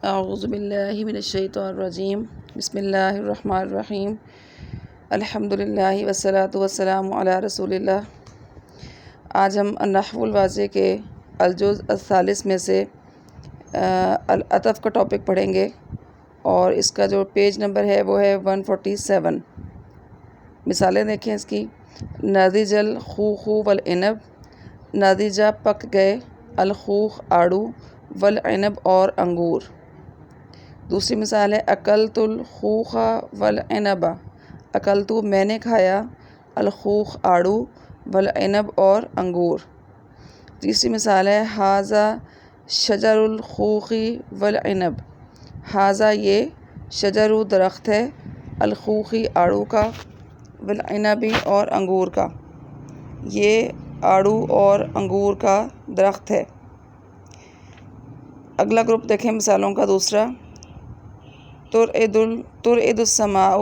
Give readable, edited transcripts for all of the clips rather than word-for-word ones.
اعوذ باللہ من الشیطان الرجیم بسم اللہ الرحمن الرحیم الحمد للہ والصلاۃ والسلام علی رسول اللہ۔ آج ہم النحو الواضح کے الجزء الثالث میں سے العطف کا ٹاپک پڑھیں گے، اور اس کا جو پیج نمبر ہے وہ ہے 147۔ مثالیں دیکھیں اس کی۔ نضج الخوخ والعنب، نضجہ پک گئے، الخوخ آڑو، والعنب اور انگور۔ دوسری مثال ہے اکلت الخوخ والعنب، اکلت میں نے کھایا، الخوخ آڑو، والعنب اور انگور۔ تیسری مثال ہے ھذا شجر الخوخ والعنب، ھذا یہ شجر درخت ہے، الخوخ آڑو کا، والعنب اور انگور کا، یہ آڑو اور انگور کا درخت ہے۔ اگلا گروپ دیکھیں مثالوں کا دوسرا۔ ترعد السماء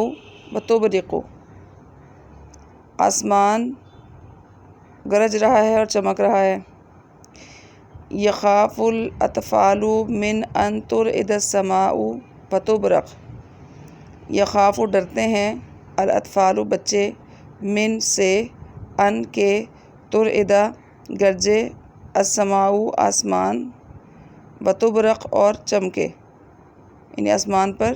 وتبرق، آسمان گرج رہا ہے اور چمک رہا ہے۔ یخاف الاطفال من ان ترعد السماء وتبرق، یخاف ڈرتے ہیں، الاطفال بچے، من سے، ان کے، ترعد گرجے، السماء آسمان، وتبرق اور چمکے، یعنی آسمان پر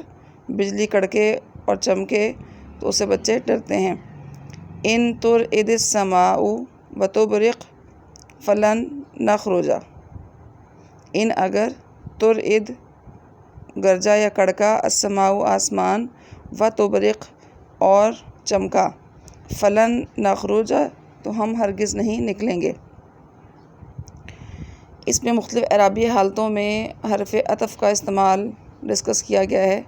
بجلی کڑکے اور چمکے تو اس سے بچے ڈرتے ہیں۔ ان ترعد السماء وتبرق فلن نخرج، ان اگر، ترعد گرجا یا کڑکا، السماء آسمان، وتبرق اور چمکا، فلن نخرج تو ہم ہرگز نہیں نکلیں گے۔ اس میں مختلف اعرابی حالتوں میں حرف عطف کا استعمال ڈسکس کیا گیا ہے۔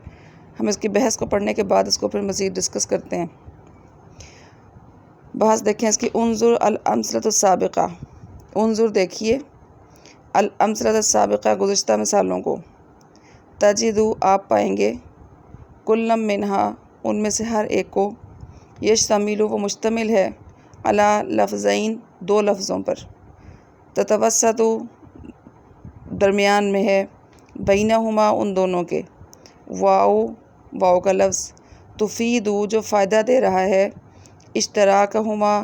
ہم اس کی بحث کو پڑھنے کے بعد اس کو پھر مزید ڈسکس کرتے ہیں۔ بحث دیکھیں اس کی۔ انظر الامثلۃ السابقہ، انظر دیکھیے، الامثلۃ السابقہ گزشتہ مثالوں کو، تجدو آپ پائیں گے، کل منہا ان میں سے ہر ایک کو، یشتمل وہ مشتمل ہے، علی لفظین دو لفظوں پر، تتوسط درمیان میں ہے، بینہما ان دونوں کے، واؤ واؤ کا لفظ، تفید جو فائدہ دے رہا ہے، اشتراکہما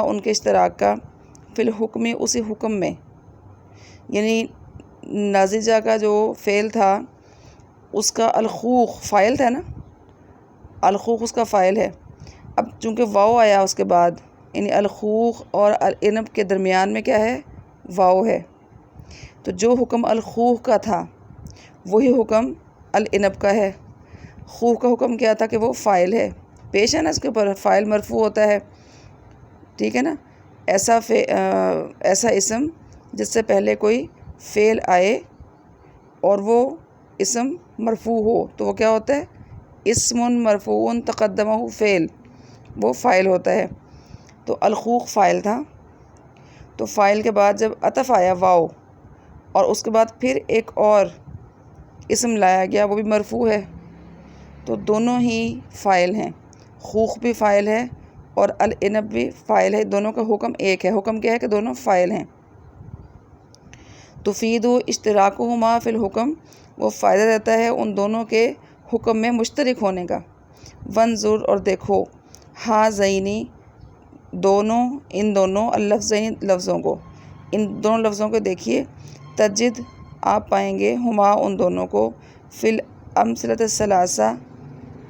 ان کے اشتراک کا، فی الحکم اسی حکم میں، یعنی ناضجہ کا جو فعل تھا اس کا الخوخ فاعل تھا نا، الخوخ اس کا فاعل ہے۔ اب چونکہ واؤ آیا اس کے بعد، یعنی الخوخ اور العنب کے درمیان میں کیا ہے، واؤ ہے، تو جو حکم الخوخ کا تھا وہی حکم العنب کا ہے۔ خوخ کا حکم کیا تھا کہ وہ فاعل ہے، پیش ہے نا اس کے اوپر، فاعل مرفوع ہوتا ہے، ٹھیک ہے نا۔ ایسا اسم جس سے پہلے کوئی فعل آئے اور وہ اسم مرفوع ہو تو وہ کیا ہوتا ہے، اسم مرفوع تقدمہ فعل، وہ فاعل ہوتا ہے۔ تو الخوخ فاعل تھا، تو فاعل کے بعد جب عطف آیا واؤ، اور اس کے بعد پھر ایک اور اسم لایا گیا وہ بھی مرفوع ہے، تو دونوں ہی فاعل ہیں، خوخ بھی فاعل ہے اور العنب بھی فاعل ہے، دونوں کا حکم ایک ہے۔ حکم کیا ہے کہ دونوں فاعل ہیں۔ تفید اشتراکہما فی الحکم، وہ فائدہ دیتا ہے ان دونوں کے حکم میں مشترک ہونے کا۔ وانظر اور دیکھو، ھذین دونوں، ان دونوں، اللفظین لفظوں کو، ان دونوں لفظوں کو دیکھیے، تجد آپ پائیں گے، ہما ان دونوں کو، فی الامثلۃ الثلاثہ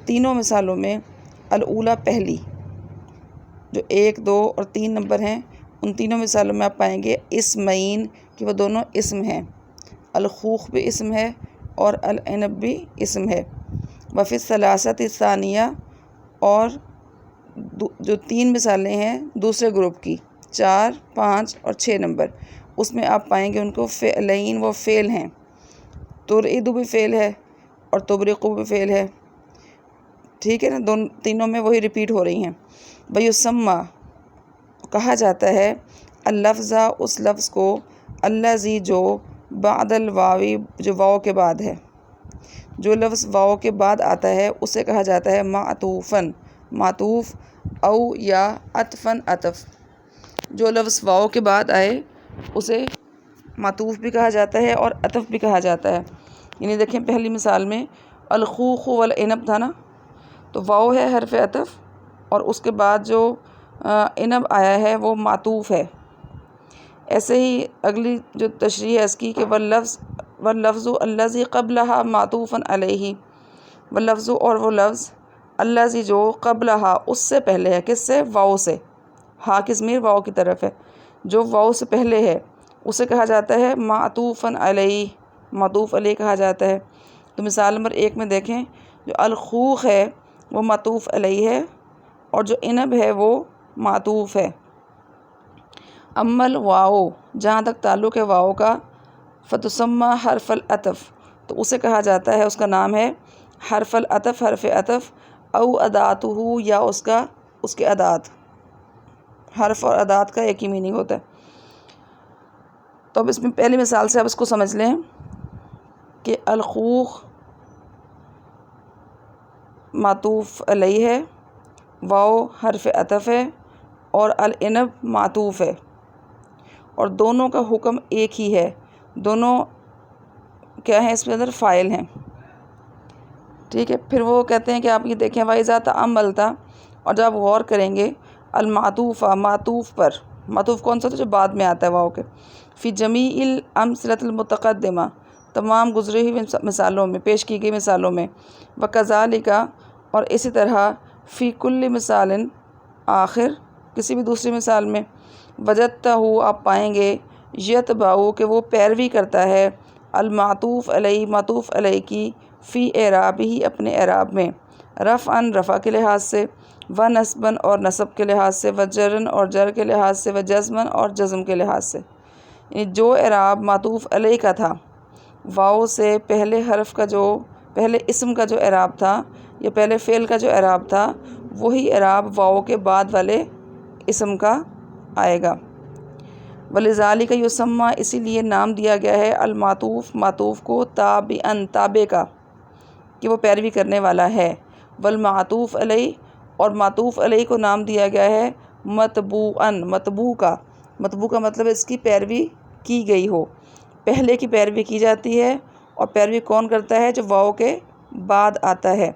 تینوں مثالوں میں، الاولی پہلی، جو 1، 2 اور 3 نمبر ہیں، ان تینوں مثالوں میں آپ پائیں گے اسمین کہ وہ دونوں اسم ہیں، الخوخ بھی اسم ہے اور العنب بھی اسم ہے۔ وفی الثلاثۃ الثانیہ، اور جو 3 مثالیں ہیں دوسرے گروپ کی، 4، 5 اور 6 نمبر، اس میں آپ پائیں گے ان کو فعلین، وہ فعل ہیں، ترعد بھی فعل ہے اور تبرق بھی فعل ہے، ٹھیک ہے نا، تینوں میں وہی ریپیٹ ہو رہی ہیں۔ ویسمى کہا جاتا ہے، اللفظ اس لفظ کو، الذی جو، بعد الواو جو واو کے بعد ہے، جو لفظ واو کے بعد آتا ہے اسے کہا جاتا ہے معطوفاً، معطوف، او یا عطفاً عطف، جو لفظ واو کے بعد آئے اسے معطوف بھی کہا جاتا ہے اور عطف بھی کہا جاتا ہے۔ یعنی دیکھیں پہلی مثال میں الخوخ والعنب تھا نا، تو واو ہے حرف عطف اور اس کے بعد جو عنب آیا ہے وہ معطوف ہے۔ ایسے ہی اگلی جو تشریح ہے اس کی کہ واللفظ الذی قبلہا معطوفا علیہ، واللفظ اور وہ لفظ الذی جو قبلہا اس سے پہلے ہے، کس سے؟ واو سے، ہا کی ضمیر واو کی طرف ہے، جو واو سے پہلے ہے اسے کہا جاتا ہے معطوفا علیہ، معطوف علیہ کہا جاتا ہے۔ تو مثال نمبر 1 میں دیکھیں جو الخوخ ہے وہ معطوف علیہ ہے اور جو عنب ہے وہ معطوف ہے۔ امل واو، جہاں تک تعلق ہے واو کا، فتسمى حرف العطف، تو اسے کہا جاتا ہے، اس کا نام ہے حرف العطف، حرف عطف، او اداتہ، یا اس کے ادات۔ حرف اور ادات کا ایک ہی میننگ ہوتا ہے۔ تو اب اس میں پہلی مثال سے اب اس کو سمجھ لیں کہ الخوخ معطوف علیہ ہے، واو حرف عطف ہے اور العنب معطوف ہے، اور دونوں کا حکم ایک ہی ہے، دونوں کیا ہیں؟ اس کے اندر فاعل ہیں، ٹھیک ہے۔ پھر وہ کہتے ہیں کہ آپ یہ دیکھیں وَإِذَا تَأَمَّلْتَ، اور جب آپ غور کریں گے المعطوف، معطوف پر، معطوف کون سا تھا؟ جو بعد میں آتا ہے واو کے، فی جمیع الامثلۃ المتقدمہ، تمام گزری ہوئی مثالوں میں، پیش کی گئی مثالوں میں، وکذالک، اور اسی طرح فی کل مثال آخر، کسی بھی دوسری مثال میں، وجدتہ، آپ پائیں گے، یتبع، کہ وہ پیروی کرتا ہے، المعطوف علیہ، معطوف علیہ کی، فی اعرابہ، اپنے اعراب میں، رفعاً، رفع کے لحاظ سے، و نصباً، اور نصب کے لحاظ سے، و جرًا، اور جر کے لحاظ سے، و جزماً، اور جزم کے لحاظ سے۔ یعنی جو اعراب معطوف علیہ کا تھا، واو سے پہلے حرف کا جو، پہلے اسم کا جو اعراب تھا یا پہلے فعل کا جو اعراب تھا، وہی اعراب واو کے بعد والے اسم کا آئے گا۔ وَلِذَالِكَ يُسَمَّى، اسی لیے نام دیا گیا ہے المعطوف، معطوف کو، تابعاً، تابع کا، کہ وہ پیروی کرنے والا ہے، والمعطوف علیہ، اور معطوف علیہ کو نام دیا گیا ہے متبوعاً، متبوع کا، متبوع کا مطلب اس کی پیروی کی گئی ہو، پہلے کی پیروی کی جاتی ہے، اور پیروی کون کرتا ہے؟ جو واو کے بعد آتا ہے۔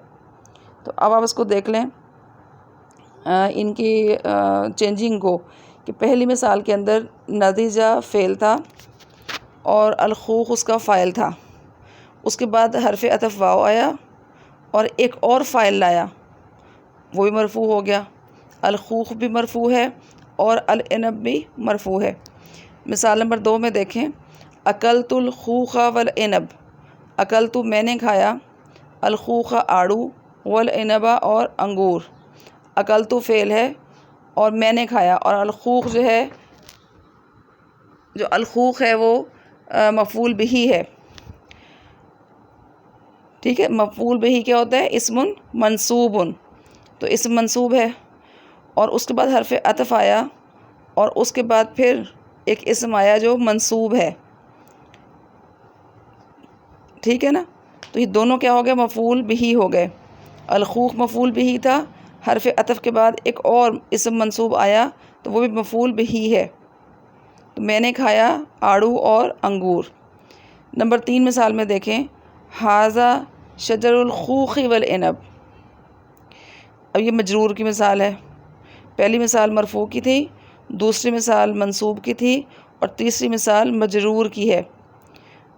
تو اب آپ اس کو دیکھ لیں ان کی چینجنگ کو، کہ پہلی مثال کے اندر نتیجہ فعل تھا اور الخوخ اس کا فاعل تھا، اس کے بعد حرف عطف واو آیا اور ایک اور فاعل لایا، وہ بھی مرفوع ہو گیا، الخوخ بھی مرفوع ہے اور العنب بھی مرفوع ہے۔ مثال نمبر 2 میں دیکھیں اکلت الخوخ والعنب، اکلت میں نے کھایا، الخوخ آڑو، والعنب اور انگور، اکلت فعل ہے اور میں نے کھایا، اور الخوخ جو ہے، جو الخوخ ہے وہ مفعول بہ ہے، ٹھیک ہے۔ مفعول بہ کیا ہوتا ہے؟ اسم منصوب، تو اسم منصوب ہے، اور اس کے بعد حرف عطف آیا اور اس کے بعد پھر ایک اسم آیا جو منصوب ہے، ٹھیک ہے نا۔ تو یہ دونوں کیا ہو گئے؟ مفعول بہ ہو گئے۔ الخوخ مفعول بہ تھا، حرف عطف کے بعد ایک اور اسم منصوب آیا تو وہ بھی مفعول بہ ہے، تو میں نے کھایا آڑو اور انگور۔ نمبر 3 مثال میں دیکھیں ھذا شجر الخوخ والعنب، اب یہ مجرور کی مثال ہے، پہلی مثال مرفوع کی تھی، دوسری مثال منصوب کی تھی، اور تیسری مثال مجرور کی ہے۔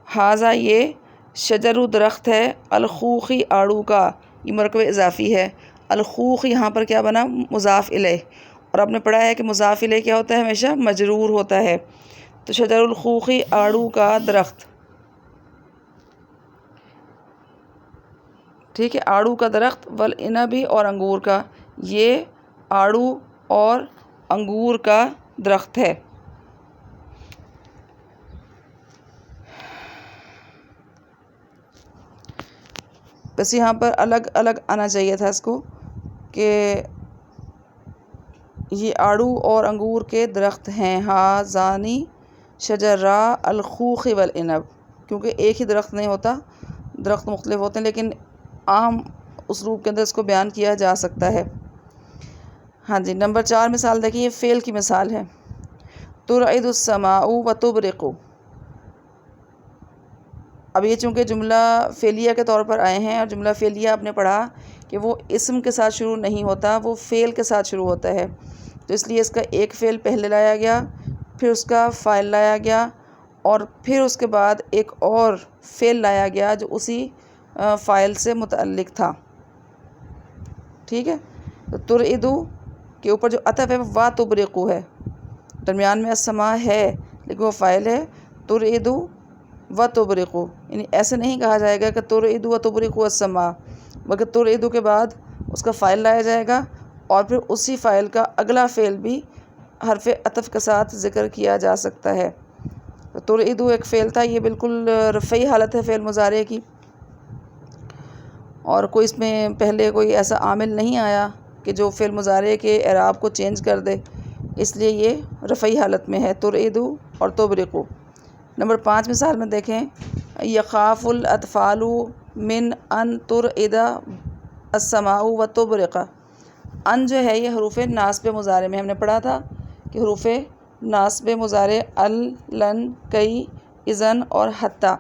ھذا یہ، شجر درخت ہے، الخوخی آڑو کا، یہ مرکب اضافی ہے، الخوخ یہاں پر کیا بنا؟ مضاف الیہ، اور آپ نے پڑھا ہے کہ مضاف الیہ کیا ہوتا ہے؟ ہمیشہ مجرور ہوتا ہے، تو شجر الخوخی آڑو کا درخت، ٹھیک ہے، آڑو کا درخت، والعنبی اور انگور کا، یہ آڑو اور انگور کا درخت ہے۔ بس یہاں پر الگ الگ آنا چاہیے تھا اس کو، کہ یہ آڑو اور انگور کے درخت ہیں، ھذانی شجرا الخوخ والعنب، کیونکہ ایک ہی درخت نہیں ہوتا، درخت مختلف ہوتے ہیں، لیکن عام اسلوب کے اندر اس کو بیان کیا جا سکتا ہے۔ ہاں جی، نمبر 4 مثال دیکھیں، یہ فعل کی مثال ہے، ترعد السماء وتبرق، اب یہ چونکہ جملہ فعلیہ کے طور پر آئے ہیں، اور جملہ فعلیہ آپ نے پڑھا کہ وہ اسم کے ساتھ شروع نہیں ہوتا، وہ فعل کے ساتھ شروع ہوتا ہے، تو اس لیے اس کا ایک فعل پہلے لایا گیا، پھر اس کا فاعل لایا گیا، اور پھر اس کے بعد ایک اور فعل لایا گیا جو اسی فاعل سے متعلق تھا. ٹھیک ہے، تو ترعدو کے اوپر جو عطف ہے وہ وا تبرقو ہے، درمیان میں السماء ہے لیکن وہ فاعل ہے ترعدو و تبرقو، یعنی ایسے نہیں کہا جائے گا کہ ترعدو و تبرقو السماء، بلکہ ترعدو کے بعد اس کا فاعل لایا جائے گا، اور پھر اسی فاعل کا اگلا فعل بھی حرف عطف کے ساتھ ذکر کیا جا سکتا ہے. ترعدو ایک فعل تھا، یہ بالکل رفعی حالت ہے فعل مضارع کی، اور کوئی اس میں پہلے کوئی ایسا عامل نہیں آیا کہ جو فعل مضارع کے اعراب کو چینج کر دے، اس لیے یہ رفعی حالت میں ہے ترعدو اور تبرقو. نمبر 5 مثال میں دیکھیں، یخاف الاطفال من ان ترعد السماء و تبرق. ان جو ہے یہ حروف ناصب مضارع میں ہم نے پڑھا تھا کہ حروف ناصب مضارع ال، لن، کئی، اذن اور حتی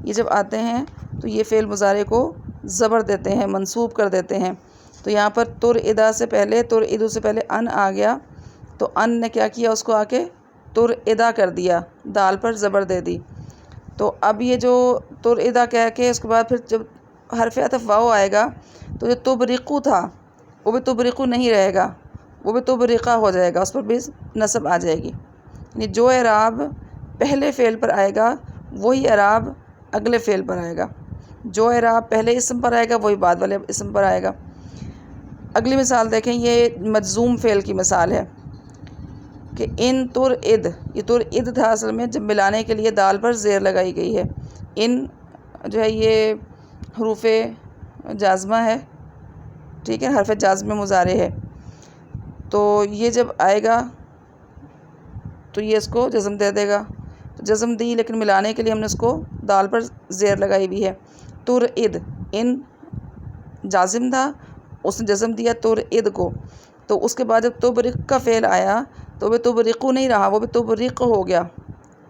یہ جب آتے ہیں تو یہ فعل مضارع کو زبر دیتے ہیں، منصوب کر دیتے ہیں. تو یہاں پر ترعدا سے پہلے، ترعدو سے پہلے ان آ گیا، تو ان نے کیا کیا، اس کو آ کے ترعدا کر دیا، دال پر زبر دے دی. تو اب یہ جو ترعدا کہہ کے اس کے بعد پھر جب حرف عطف واو آئے گا تو جو تبرقو تھا وہ بھی تبرقو نہیں رہے گا، وہ بھی تبرقہ ہو جائے گا، اس پر بھی نصب آ جائے گی. یعنی جو اعراب پہلے فعل پر آئے گا وہی اعراب اگلے فعل پر آئے گا، جو اعراب پہلے اسم پر آئے گا وہی بعد والے اسم پر آئے گا. اگلی مثال دیکھیں، یہ مجزوم فعل کی مثال ہے کہ ان ترعد، یہ ترعد تھا اصل میں، جب ملانے کے لیے دال پر زیر لگائی گئی ہے. ان جو ہے یہ حروف جازمہ ہے، ٹھیک ہے، حرف جازم مضارع ہے، تو یہ جب آئے گا تو یہ اس کو جزم دے دے گا. تو جزم دی لیکن ملانے کے لیے ہم نے اس کو دال پر زیر لگائی ہوئی ہے. ترعد، ان جازم تھا، اس نے جزم دیا ترعد کو، تو اس کے بعد جب تبرق کا فعل آیا تو وہ تبرقو نہیں رہا، وہ بھی تبرق ہو گیا،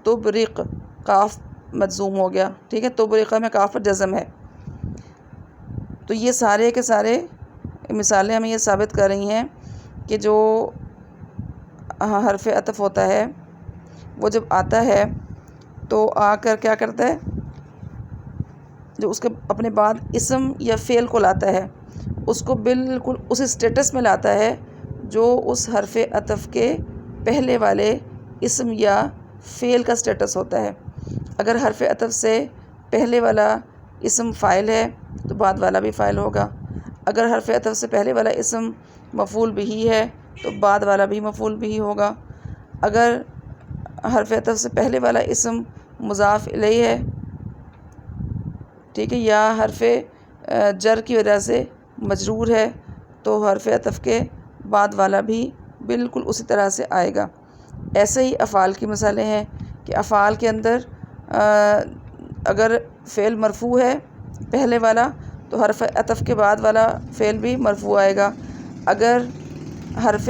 تبرق، کاف مجزوم ہو گیا. ٹھیک ہے، تبرقہ میں کاف پر جزم ہے. تو یہ سارے کے سارے مثالیں ہمیں یہ ثابت کر رہی ہیں کہ جو حرف عطف ہوتا ہے وہ جب آتا ہے تو آ کر کیا کرتا ہے، جو اس کے اپنے بعد اسم یا فعل کو لاتا ہے، اس کو بالکل اس اسٹیٹس میں لاتا ہے جو اس حرف عطف کے پہلے والے اسم یا فعل کا اسٹیٹس ہوتا ہے. اگر حرف عطف سے پہلے والا اسم فاعل ہے تو بعد والا بھی فاعل ہوگا، اگر حرف عطف سے پہلے والا اسم مفعول بہ ہے تو بعد والا بھی مفعول بہ ہوگا، اگر حرف عطف سے پہلے والا اسم مضاف الیہ ہے، ٹھیک ہے، یا حرف جر کی وجہ سے مجرور ہے تو حرف عطف کے بعد والا بھی بالکل اسی طرح سے آئے گا. ایسے ہی افعال کی مثالیں ہیں کہ افعال کے اندر اگر فعل مرفوع ہے پہلے والا تو حرف عطف کے بعد والا فعل بھی مرفوع آئے گا، اگر حرف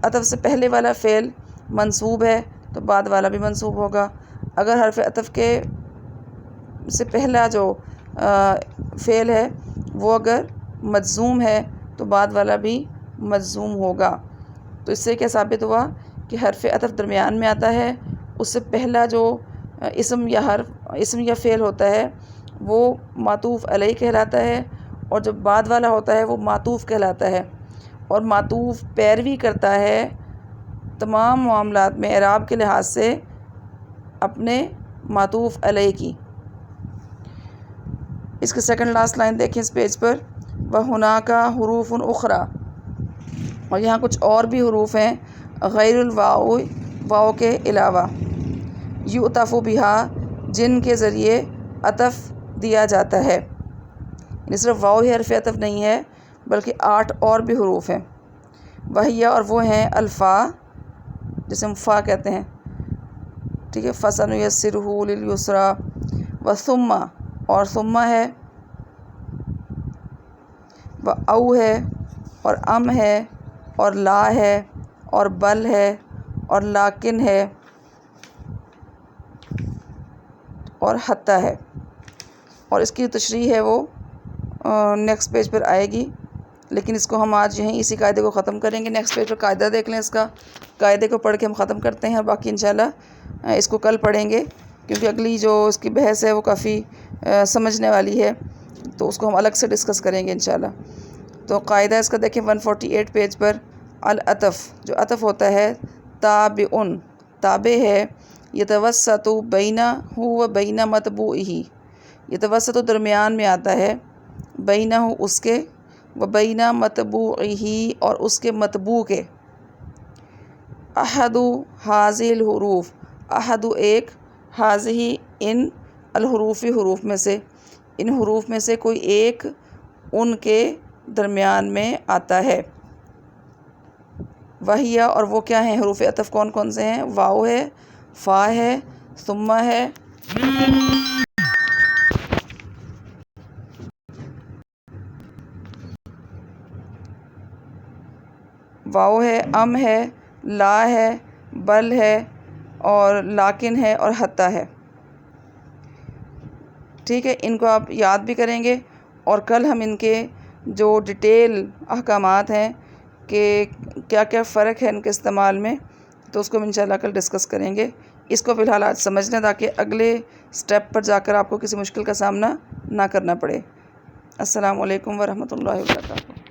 عطف سے پہلے والا فعل منصوب ہے تو بعد والا بھی منصوب ہوگا، اگر حرف عطف کے سے پہلا جو فعل ہے وہ اگر مجزوم ہے تو بعد والا بھی مجزوم ہوگا. تو اس سے کیا ثابت ہوا کہ حرف عطف درمیان میں آتا ہے، اس سے پہلا جو اسم یا فعل ہوتا ہے وہ معطوف علیہ کہلاتا ہے، اور جو بعد والا ہوتا ہے وہ معطوف کہلاتا ہے، اور معطوف پیروی کرتا ہے تمام معاملات میں اعراب کے لحاظ سے اپنے معطوف علیہ کی. اس کے سیکنڈ لاسٹ لائن دیکھیں اس پیج پر، وَهُنَاكَ حُرُوفٌ أُخْرَى، اور یہاں کچھ اور بھی حروف ہیں غیر الواو، واو کے علاوہ، یُعْطَفُ بِهَا، جن کے ذریعے عطف دیا جاتا ہے. یعنی صرف واو ہی حرف عطف نہیں ہے بلکہ 8 اور بھی حروف ہیں. وہیہ، اور وہ ہیں الفا، جسے ہم فا کہتے ہیں، ٹھیک ہے، فَسَنُيَسِّرُهُ لِلْيُسْرَىٰ، وَثُمَّ، اور ثم ہے، وَأَوْ ہے، اور ام ہے، اور لا ہے، اور بل ہے، اور لاکن ہے، اور حتی ہے. اور اس کی تشریح ہے وہ نیکسٹ پیج پر آئے گی، لیکن اس کو ہم آج یہیں اسی قاعدے کو ختم کریں گے۔ نیکسٹ پیج پر قاعدہ دیکھ لیں اس کا، قاعدے کو پڑھ کے ہم ختم کرتے ہیں، اور باقی انشاءاللہ اس کو کل پڑھیں گے، کیونکہ اگلی جو اس کی بحث ہے وہ کافی سمجھنے والی ہے، تو اس کو ہم الگ سے ڈسکس کریں گے انشاءاللہ۔ تو قاعدہ اس کا دیکھیں 148 پیج پر، العطف، جو عطف ہوتا ہے تابعن، تابع ہے، یتوسط بینہ و بین متبوعہ، یتوسط درمیان میں آتا ہے، بینہ اس کے، و بین متبوعہ اور اس کے متبوع کے، احد ہذہ الحروف، احد ایک، ہذہ ان، الحروف حروف میں سے، ان حروف میں سے کوئی ایک ان کے درمیان میں آتا ہے، وہی، اور وہ کیا ہیں حروف عطف کون کون سے ہیں؟ واو ہے، فا ہے، ثم ہے، واو ہے، ام ہے، لا ہے، بل ہے، اور لاکن ہے، اور حتی ہے۔ ٹھیک ہے، ان کو آپ یاد بھی کریں گے، اور کل ہم ان کے جو ڈیٹیل احکامات ہیں کہ کیا کیا فرق ہے ان کے استعمال میں، تو اس کو ہم انشاءاللہ کل ڈسکس کریں گے۔ اس کو فی الحال آج سمجھ لیں تاکہ اگلے سٹیپ پر جا کر آپ کو کسی مشکل کا سامنا نہ کرنا پڑے۔ السلام علیکم ورحمۃ اللہ وبرکاتہ۔